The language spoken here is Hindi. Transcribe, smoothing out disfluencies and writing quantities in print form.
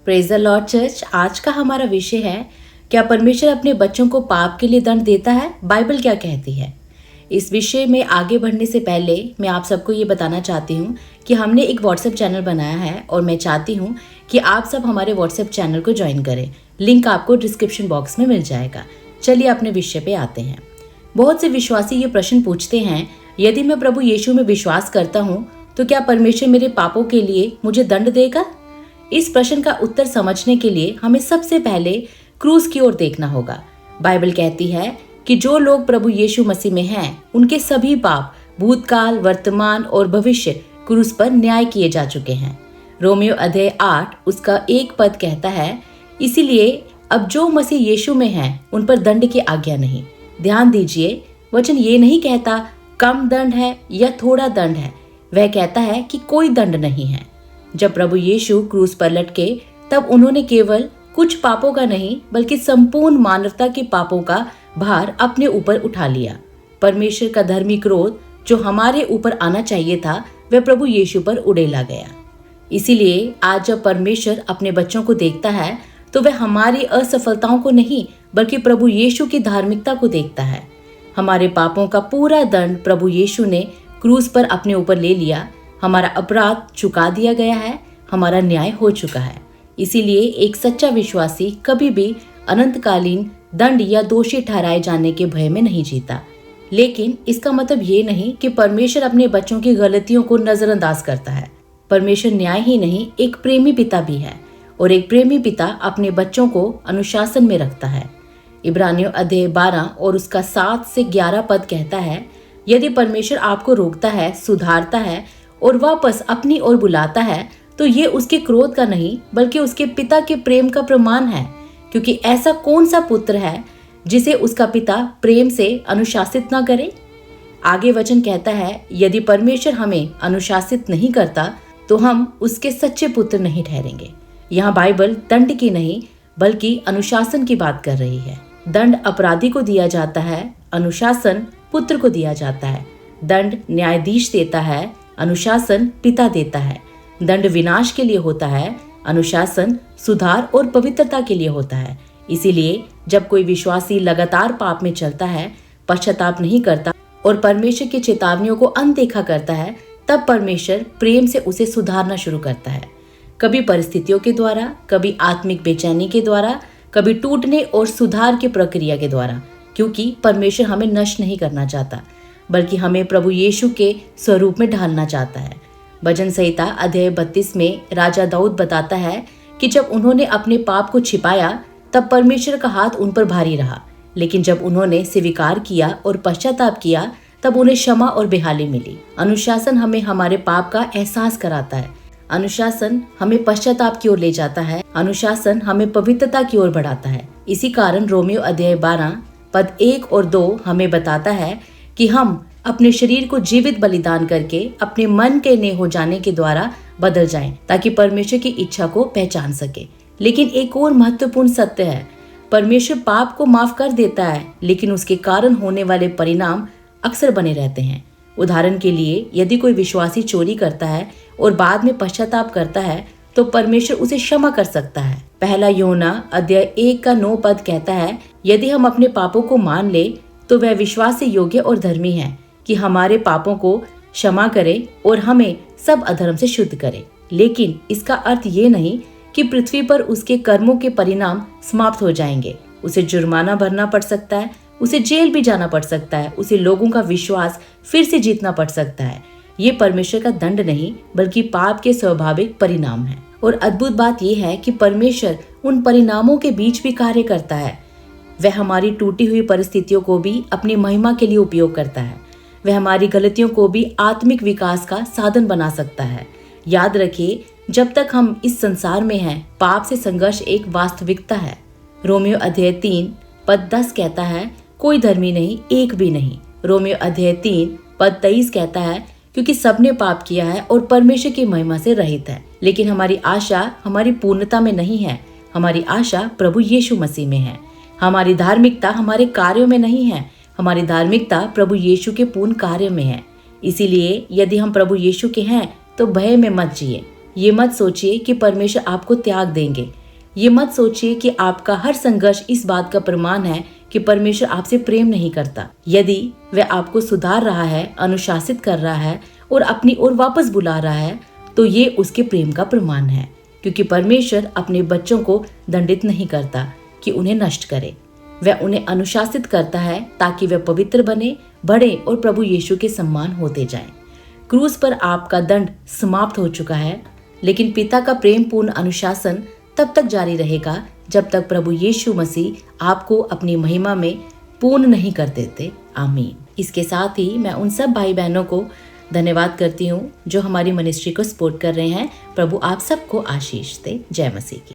Praise the Lord church. आज का हमारा विषय है, क्या परमेश्वर अपने बच्चों को पाप के लिए दंड देता है? बाइबल क्या कहती है? इस विषय में आगे बढ़ने से पहले मैं आप सबको ये बताना चाहती हूँ कि हमने एक व्हाट्सएप चैनल बनाया है और मैं चाहती हूँ कि आप सब हमारे व्हाट्सएप चैनल को ज्वाइन करें। लिंक आपको डिस्क्रिप्शन बॉक्स में मिल जाएगा। चलिए अपने विषय पे आते हैं। बहुत से विश्वासी ये प्रश्न पूछते हैं, यदि मैं प्रभु यीशु में विश्वास करता हूँ तो क्या परमेश्वर मेरे पापों के लिए मुझे दंड देगा? इस प्रश्न का उत्तर समझने के लिए हमें सबसे पहले क्रूस की ओर देखना होगा। बाइबल कहती है कि जो लोग प्रभु यीशु मसीह में हैं, उनके सभी पाप भूतकाल, वर्तमान और भविष्य क्रूस पर न्याय किए जा चुके हैं। रोमियो अध्याय 8 उसका 1 पद कहता है, इसीलिए अब जो मसीह यीशु में हैं, उन पर दंड की आज्ञा नहीं। ध्यान दीजिए, वचन ये नहीं कहता कम दंड है या थोड़ा दंड है। वह कहता है कि कोई दंड नहीं है। जब प्रभु यीशु क्रूस पर लटके, तब उन्होंने केवल कुछ पापों का नहीं बल्कि संपूर्ण मानवता के पापों का भार अपने ऊपर उठा लिया। परमेश्वर का धर्मी क्रोध जो हमारे ऊपर आना चाहिए था, वह प्रभु यीशु पर उड़ेला गया। इसीलिए आज जब परमेश्वर अपने बच्चों को देखता है तो वह हमारी असफलताओं को नहीं बल्कि प्रभु यीशु की धार्मिकता को देखता है। हमारे पापों का पूरा दंड प्रभु यीशु ने क्रूस पर अपने ऊपर ले लिया। हमारा अपराध चुका दिया गया है, हमारा न्याय हो चुका है। इसीलिए एक सच्चा विश्वासी कभी भी अनंतकालीन दंड या दोषी ठहराए जाने के भय में नहीं जीता। लेकिन इसका मतलब ये नहीं कि परमेश्वर अपने बच्चों की गलतियों को नजरअंदाज करता है। परमेश्वर न्याय ही नहीं, एक प्रेमी पिता भी है और एक प्रेमी पिता अपने बच्चों को अनुशासन में रखता है। इब्रानियों अध्याय 12 और उसका 7 से 11 पद कहता है, यदि परमेश्वर आपको रोकता है, सुधारता है और वापस अपनी ओर बुलाता है, तो ये उसके क्रोध का नहीं बल्कि उसके पिता के प्रेम का प्रमाण है। क्योंकि ऐसा कौन सा पुत्र है जिसे उसका पिता प्रेम से अनुशासित न करे? आगे वचन कहता है, यदि परमेश्वर हमें अनुशासित नहीं करता तो हम उसके सच्चे पुत्र नहीं ठहरेंगे। यहाँ बाइबल दंड की नहीं बल्कि अनुशासन की बात कर रही है। दंड अपराधी को दिया जाता है, अनुशासन पुत्र को दिया जाता है। दंड न्यायाधीश देता है, अनुशासन पिता देता है। दंड विनाश के लिए होता है, अनुशासन सुधार और पवित्रता के लिए होता है। इसीलिए जब कोई विश्वासी लगातार पाप में चलता है, पश्चाताप नहीं करता और परमेश्वर की चेतावनियों को अनदेखा करता है, तब परमेश्वर प्रेम से उसे सुधारना शुरू करता है। कभी परिस्थितियों के द्वारा, कभी आत्मिक बेचैनी के द्वारा, कभी टूटने और सुधार की प्रक्रिया के द्वारा। क्योंकि परमेश्वर हमें नष्ट नहीं करना चाहता बल्कि हमें प्रभु यीशु के स्वरूप में ढालना चाहता है। भजन संहिता अध्याय 32 में राजा दाऊद बताता है कि जब उन्होंने अपने पाप को छिपाया, तब परमेश्वर का हाथ उन पर भारी रहा। लेकिन जब उन्होंने स्वीकार किया और पश्चाताप किया, तब उन्हें क्षमा और बेहाली मिली। अनुशासन हमें हमारे पाप का एहसास कराता है। अनुशासन हमें पश्चाताप की ओर ले जाता है। अनुशासन हमें पवित्रता की ओर बढ़ाता है। इसी कारण रोमियो अध्याय 12 पद 1 और 2 हमें बताता है कि हम अपने शरीर को जीवित बलिदान करके अपने मन के नए हो जाने के द्वारा बदल जाएं, ताकि परमेश्वर की इच्छा को पहचान सके। लेकिन एक और महत्वपूर्ण सत्य है, परमेश्वर पाप को माफ कर देता है, लेकिन उसके कारण होने वाले परिणाम अक्सर बने रहते हैं। उदाहरण के लिए, यदि कोई विश्वासी चोरी करता है और बाद में पश्चाताप करता है, तो परमेश्वर उसे क्षमा कर सकता है। पहला यूहन्ना अध्याय 1 का 9 पद कहता है, यदि हम अपने पापों को मान ले तो वह विश्वास से योग्य और धर्मी है कि हमारे पापों को क्षमा करे और हमें सब अधर्म से शुद्ध करे। लेकिन इसका अर्थ ये नहीं कि पृथ्वी पर उसके कर्मों के परिणाम समाप्त हो जाएंगे। उसे जुर्माना भरना पड़ सकता है, उसे जेल भी जाना पड़ सकता है, उसे लोगों का विश्वास फिर से जीतना पड़ सकता है। ये परमेश्वर का दंड नहीं बल्कि पाप के स्वाभाविक परिणाम है। और अद्भुत बात यह है कि परमेश्वर उन परिणामों के बीच भी कार्य करता है। वह हमारी टूटी हुई परिस्थितियों को भी अपनी महिमा के लिए उपयोग करता है। वह हमारी गलतियों को भी आत्मिक विकास का साधन बना सकता है। याद रखिए, जब तक हम इस संसार में हैं, पाप से संघर्ष एक वास्तविकता है। रोमियो अध्याय 3 पद 10 कहता है, कोई धर्मी नहीं, एक भी नहीं। रोमियो अध्याय 3 पद 23 कहता है, क्योंकि सबने पाप किया है और परमेश्वर की महिमा से रहित है। लेकिन हमारी आशा हमारी पूर्णता में नहीं है, हमारी आशा प्रभु यीशु मसीह में है। हमारी धार्मिकता हमारे कार्यों में नहीं है, हमारी धार्मिकता प्रभु यीशु के पूर्ण कार्य में है। इसीलिए यदि हम प्रभु यीशु के हैं तो भय में मत जिए। ये मत सोचिए कि परमेश्वर आपको त्याग देंगे। ये मत सोचिए कि आपका हर संघर्ष इस बात का प्रमाण है कि परमेश्वर आपसे प्रेम नहीं करता। यदि वह आपको सुधार रहा है, अनुशासित कर रहा है और अपनी ओर वापस बुला रहा है, तो ये उसके प्रेम का प्रमाण है, क्योंकि परमेश्वर अपने बच्चों को दंडित नहीं करता कि उन्हें नष्ट करे। वह उन्हें अनुशासित करता है ताकि वे पवित्र बने, बढ़े और प्रभु यीशु के समान होते जाएं। क्रूस पर आपका दंड समाप्त हो चुका है, लेकिन पिता का प्रेम पूर्ण अनुशासन तब तक जारी रहेगा जब तक प्रभु यीशु मसीह आपको अपनी महिमा में पूर्ण नहीं कर देते। आमीन। इसके साथ ही मैं उन सब भाई बहनों को धन्यवाद करती हूँ जो हमारी मिनिस्ट्री को सपोर्ट कर रहे हैं। प्रभु आप सबको आशीष दे। जय मसीह की।